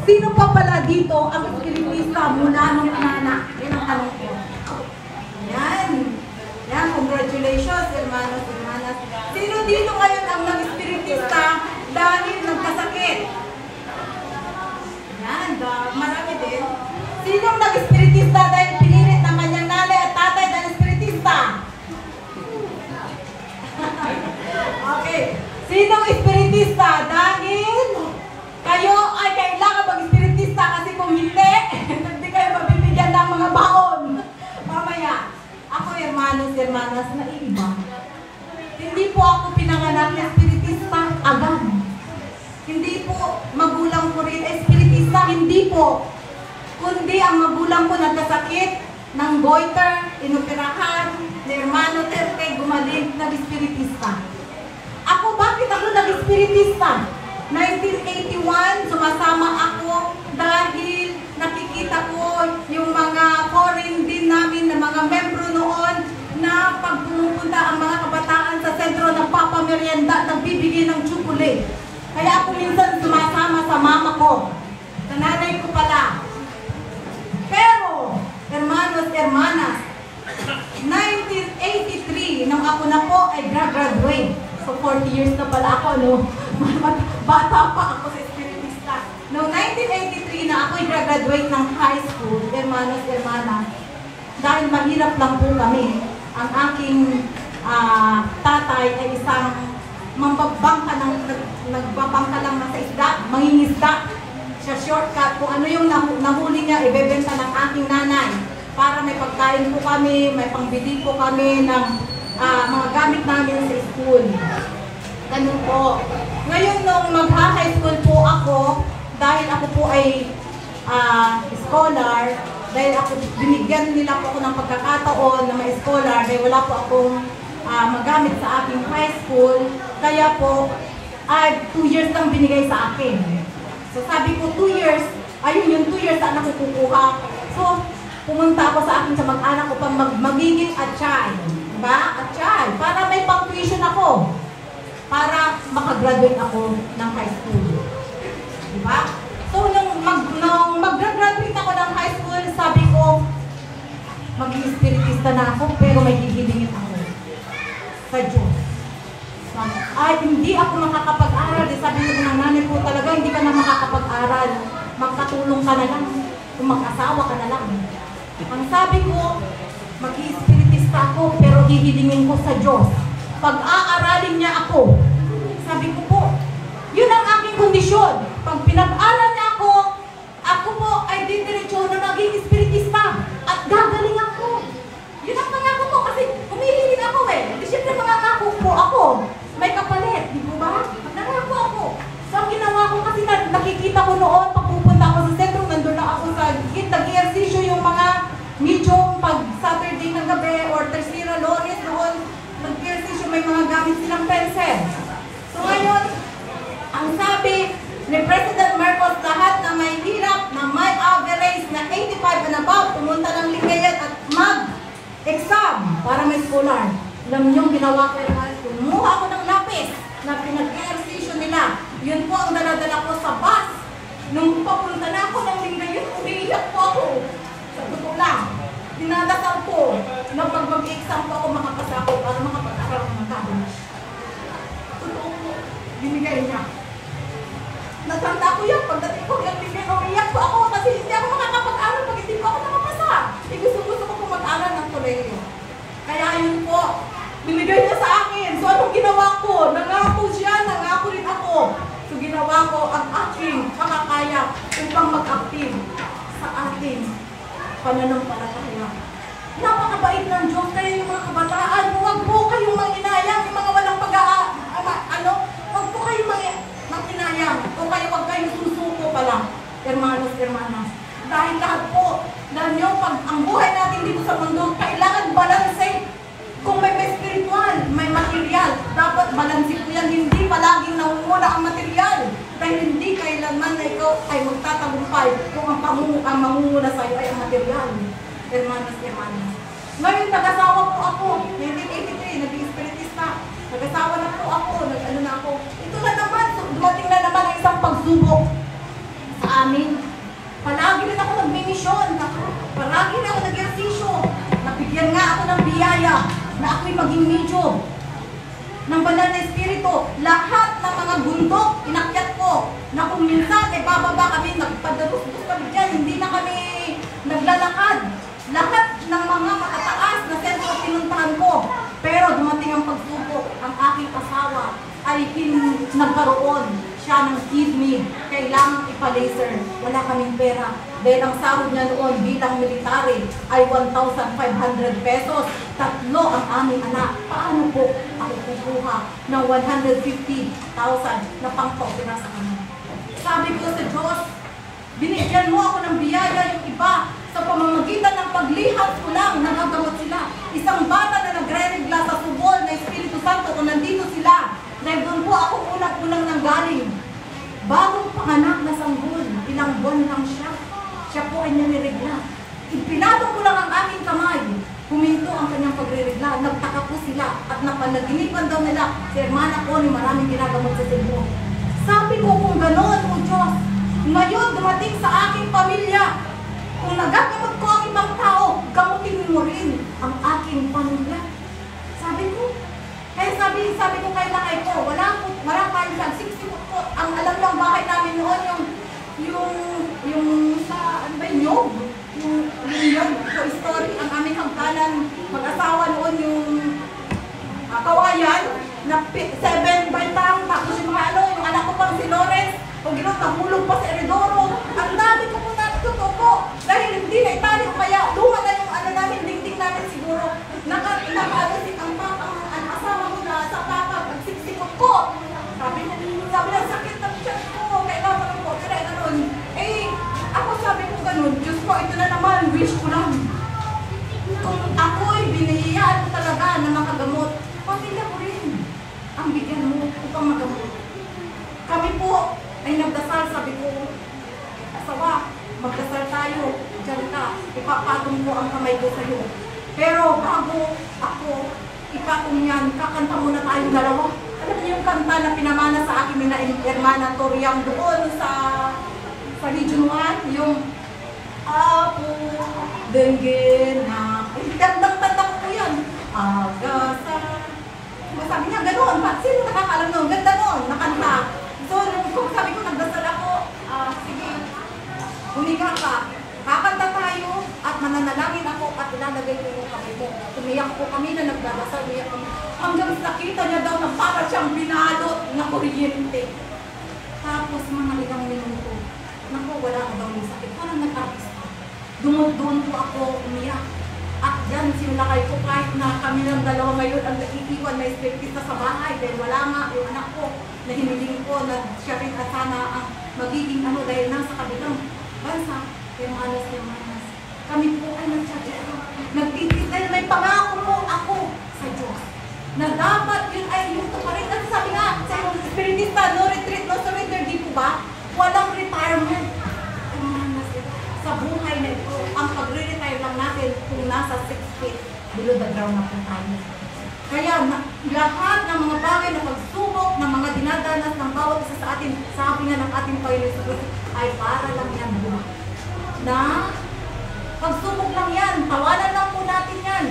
Sino pa pala dito ang espiritista mula nung anak? Yan ang tanong ko. Yan. Yan, congratulations, hermanos, hermanas. Sino dito ngayon ang nag-espiritista dahil nagkasakit? Yan, marami din. Sinong nag-espiritista dahil pinilit ng kanyang nanay at tatay na espiritista? Okay. Sinong espiritista dahil kayo ay kailangan mag-espiritista kasi kung hindi kayo mabibigyan ng mga baon. Mamaya, ako hermanos, hermanas, naiiba. Hindi po ako pinanganak na espiritista agad. Hindi po magulang ko rin espiritista, hindi po. Kundi ang magulang ko nagkasakit ng goiter, inoperahan, ni Hermano Terte, gumaling, nag-espiritista. Ako, bakit ako nag-espiritista? 1981, sumasama ako dahil nakikita ko yung mga foreign din namin na mga membro noon na pag pumupunta ang mga kabataan sa sentro ng Papa Merienda, nagbibigay ng chocolate. Kaya ako minsan sumasama sa mama ko, sa nanay ko pala. Pero, hermanos, hermanas, 1983, nung ako na po ay graduate. So, 40 years na pala ako, no? Bata pa ako sa espiritista. Noong 1983 na ako ay graduate ng high school, hermanos, hermanas, dahil mahirap lang po kami, ang aking tatay ay isang nagbabangka lang sa isda, mangingisda. Siya shortcut, kung ano yung nahuli niya, ibebenta ng aking nanay para may pagkain po kami, may pangbili po kami ng mga gamit namin sa school. Ganun po. Ngayon nung mag-high school po ako, dahil ako po ay scholar, dahil ako, binigyan nila po ako ng pagkakataon na may scholar, dahil wala po akong magamit sa aking high school, kaya po, 2 years lang binigay sa akin. So sabi ko, 2 years, ayun yung 2 years na ako kukuha. So, pumunta ako sa akin sa mag-anak ko pang magiging atchay. Diba? Atchay. Para may pang-tuition ako. Para makagraduate ako ng high school. Diba? So, nung mag-graduate ako ng high school, sabi ko, maging spiritista na ako, pero may hihilingin ako sa Diyos. Ay, hindi ako makakapag-aral. Sabi ko ng nanay ko talaga, hindi ka na makakapag-aral. Magkatulong ka na lang. Kung mag-asawa ka na lang. Ang sabi ko, mag-i-spiritista ako, pero hihilingin ko sa Diyos. Pag-aaralin niya ako, sabi ko po, yun ang aking kondisyon. Pag pinag-aral niya ako po ay didiretso na maging spiritista at gagaling ako. Yun ang pangako ko kasi humihilin ako eh. Di syempre mangangako po ako. May kapalit, di po ba? Nangako ako. So ang ginawa ko kasi nakikita ko noon, pag pupunta ako sa sentro, nandun na ako sa git, nag-i-exercise yung mga medium pag Saturday ng gabi or Tercera Lones noon, nag-i-exercise may mga gamit silang pencil. So ngayon, ang sabi ni President Marcos, lahat na may hirap, na may average na 85 and above, pumunta ng Lingayen at mag-exam para may scholar. Alam niyo, ginawa ko yung kumuha ako ng lapis na pinag-exercise nila. Yun po ang daladala ko sa bus. Nung papunta na ako ng Lingayen, umiiyak po ako. Sa totoo lang. Dinadasal ko na pag mag-exam po ako makapasa ako para makapag-aral ng college. Totoo po. Binigay niya. Natanda ko yan. Pagdating ko yung Lingayen, umiiyak po ako kasi hindi ako makakapag-aral pag hindi po ako nakapasa. Gusto ko po mag-aral ng kolehiyo. Kaya yun po. Binigay niya sa akin. So, anong ginawa ko? Nangako siya, nangako rin ako. So, ginawa ko ang aking makakaya upang mag-active sa ating pananampalataya. Napakabait ng Diyos. Kaya yung mga kabataan, huwag po kayong manginayang, yung mga walang huwag po kayong manginayang. O kaya huwag kayong susuko pala, hermanos, hermanas. Dahil lahat po, dahil nyo, pag ang buhay natin dito sa mundo, kailangan balanse. Kung may spiritual, may material, dapat balansin ko yan. Hindi palaging nangunguna ang material. Dahil hindi kailanman na ikaw ay magtatagumpay kung ang mangunguna sa iyo ay ang material. Hermanos, hermanas. Ngayon, nag-asawa po ako. 1983, naging spiritista. Nag-asawa na po ako. Nag-ano na ako. Ito na naman, dumating na naman ang isang pagsubok sa amin. Palagi rin ako nagmimisyon. Palagi rin ako nag-ersisyo. Nabigyan nga ako ng biyaya na ako'y maging medium ng banal na espiritu. Lahat ng mga bundok, inakyat ko. Na kung minsan, bababa kami, nagpadalos-dos kami dyan, hindi na kami naglalakad. Lahat ng mga matataas na sentro pinuntahan ko. Pero dumating ang pagsubok, ang aking asawa ay nagkaroon siya ng kidney. Kailangang ipa-laser. Wala kaming pera. Dahil ang sahod niya noon bilang military ay 1,500 pesos. 3 ang aming anak. Paano po ako kukuha ng 150,000 na pangkopera sa kanya? Sabi ko sa Diyos, binigyan mo ako ng biyaya yung iba. Sa pamamagitan ng paglihas ko lang, nagagamot sila. Isang bata na nagre-regla sa subol na Espiritu Santo kung nandito sila. Dahil doon po ako unang-unang nanggaling. Bagong panganak na sanggol, ilang buwan lang siya. Siya po ay naniregla. Ipinatong ko lang ang aking kamay. Huminto ang kanyang pagre-regla. Nagtaka po sila at napanaginipan daw nila si Hermana Connie, maraming ginagamot sa Cebu. Sabi ko kung gano'n, O Diyos, ngayon dumating sa aking pamilya. Kung nagagamot ko ang ibang tao, gamutin mo rin ang aking pamilya. Sabi ko. Kaya sabi ko kay lakay ko, wala tayong siya, 60 po. Ang alam lang bahay namin noon, yung sa, ano ba yun, yung story, ang aming hangganan, mag-asawa noon yung kawayan, na 7 baitang, tapos yung mga yung anak ko pang si Lawrence, kung gano'n, nahulog pa sa Eredoro. Ang dami ko po natin totoo. Dahil hindi na itali ko kaya, luma na yung namin, dingding namin siguro. Nakaano si ang asawa ko na sa papa, nagsiksik ko. Sabi na, sakit ng tiyan ko, kailangan ko, kaya gano'n. Ako sabi ko gano'n, Diyos ko, ito na naman, wish ko lang. Kung ako'y binihiyaan ko talaga na makagamot, pamilya ko rin. Ang bigyan mo upang magamot. Kami po ay nagdasal, sabi ko, asawa, magdasal tayo, dyan ka, ipapatong ko ang kamay ko sa'yo. Pero bago ako ipatong yan, kakanta muna tayong dalawa. Alam niyo yung kanta na pinamana sa akin na Hermana Toriang doon sa Region 1, yung Apo, Dengue na, ay, tandang-tanda ko yan. Agasa. Sabi niya, gano'n, sino nakakalam noon? Ganda noon, nakanta. So, kung sabi ko, nagdasal ako, sige, humiga ka, kakanta tayo, at mananalangin ako, at ilalagay ko yung kamay mo. Tumiyak po kami na nagdadasal, umiyak kami. Hanggang nakita niya daw na para siyang binalot na kuryente. Tapos, mga ilang minuto, naku, wala ko daw yung sakit. Parang nag-artista. Doon po ako umiyak. At yan, sinulakay ko kahit na kami ng dalawa ngayon ang naiiwan na espektista sa bahay. Dahil wala nga yung anak ko na hiniling ko na siya rin at sana ang magiging dahil nasa kabilang bansa. Hermanas. Kami po ay nagsadyado. Nagtitis dahil may pangako po ako sa Diyos. Na dapat yun ay yung tuparin. Kasi sabi nga sa yung espiritista, no retreat, no surrender, di po ba? Walang retirement. Sa buhay na ito, ang pagre-retire lang natin kung nasa 6 feet below the ground na po tayo. Kaya lahat ng mga bagay na pagsubok, ng mga dinadanas ng bawat isa sa atin, sabi nga ng ating Panginoon ay para lang yan buhay. Na pagsubok lang yan, tawanan lang po natin yan.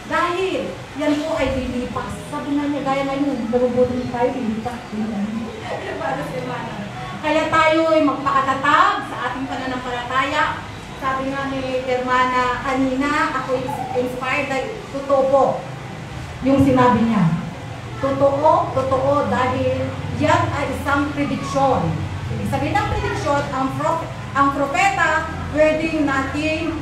Dahil yan po ay lilipas. Sabi nga niya, gaya ngayon, marubutin tayo, lilipas. Kaya tayo ay magpakatatag sa ating pananampalataya. Sabi nga ni Hermana kanina, ako inspired dahil totoo po yung sinabi niya. Totoo dahil yan ay isang prediksyon. Ibig sabihin ng prediksyon, ang propeta pwedeng natin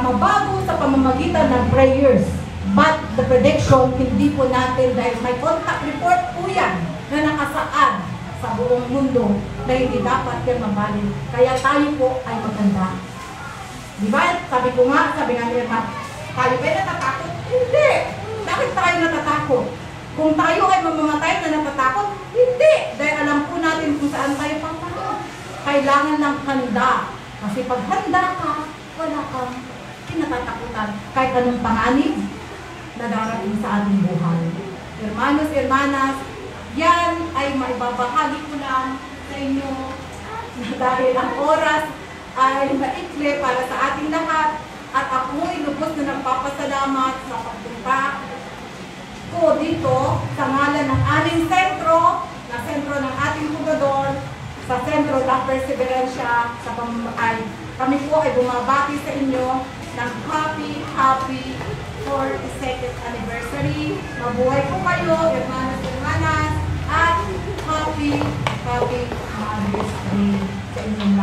mabago sa pamamagitan ng prayers. But the prediction, hindi po natin dahil may contact report po yan na nakasaad sa buong mundo na hindi dapat yan mabalin. Kaya tayo po ay maganda. Diba? Sabi nga niya, tayo ba natatakot? Hindi! Bakit tayo natatakot? Kung tayo ay mamamatay na natatakot? Hindi! Dahil alam po natin kung saan tayo papunta. Kailangan ng handa. Kasi pag handa ka, wala kang kinatatakutan. Kahit anong panganib na darating sa ating buhay. Hermanos, hermanas, yan ay maibabahagi ko lang sa inyo dahil ang oras ay maikli para sa ating lahat at ako'y lubos na nagpapasalamat sa pagpunta ko dito sa ngalan ng aming sentro, na sentro ng ating pugador, sa sentro ng Perseverancia sa pamumuhay. Kami po ay bumabati sa inyo ng happy 42nd anniversary. Mabuhay po kayo, hermanas, hermanas, at happy Mother's Day sa inyo.